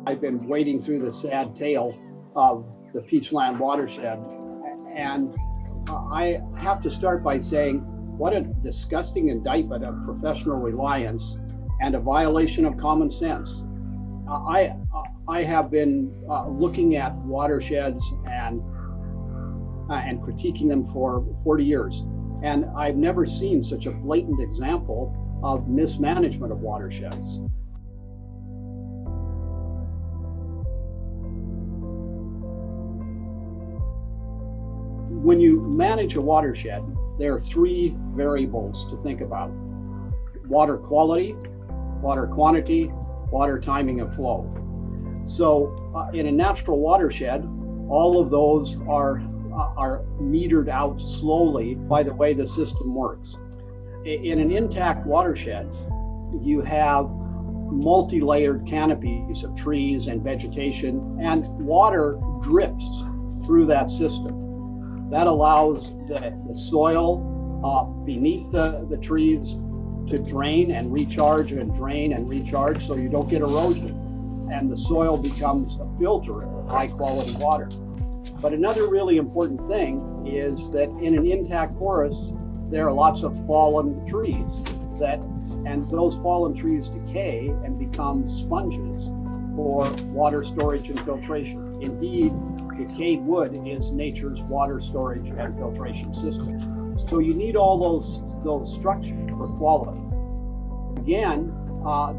I've been wading through the sad tale of the Peachland watershed, and I have to start by saying what a disgusting indictment of professional reliance and a violation of common sense. I have been looking at watersheds and critiquing them for 40 years, and I've never seen such a blatant example of mismanagement of watersheds. When you manage a watershed, there are three variables to think about: water quality, water quantity, water timing and flow. So in a natural watershed, all of those are metered out slowly by the way the system works. In an intact watershed, you have multi-layered canopies of trees and vegetation, and water drips through that system. That allows the soil beneath the trees to drain and recharge and drain and recharge, so you don't get erosion. And the soil becomes a filter of high quality water. But another really important thing is that in an intact forest, there are lots of fallen trees and those fallen trees decay and become sponges for water storage and filtration. Indeed, decayed wood is nature's water storage and filtration system. So you need all those structures for quality. Again,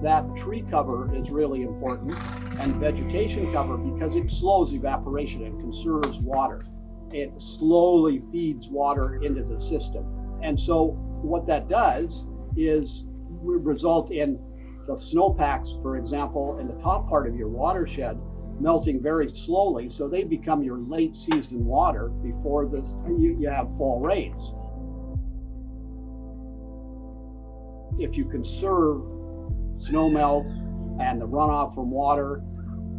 that tree cover is really important, and vegetation cover, because it slows evaporation and conserves water. It slowly feeds water into the system. And so what that does is result in the snowpacks, for example, in the top part of your watershed melting very slowly, so they become your late season water before you have fall rains. If you conserve snowmelt and the runoff from water,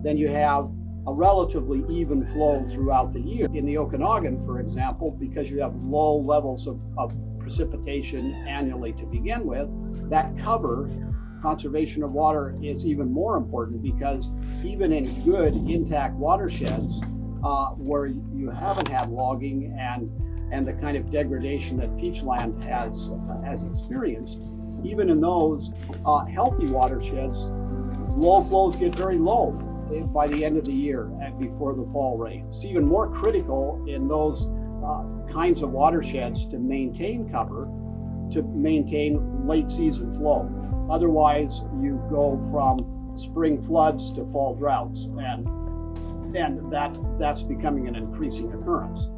then you have a relatively even flow throughout the year. In the Okanagan, for example, because you have low levels of precipitation annually to begin with, that cover, conservation of water, is even more important, because even in good intact watersheds where you haven't had logging and the kind of degradation that Peachland has experienced, even in those healthy watersheds, low flows get very low by the end of the year and before the fall rains. It's even more critical in those kinds of watersheds to maintain cover, to maintain late season flow. Otherwise, you go from spring floods to fall droughts, and that's becoming an increasing occurrence.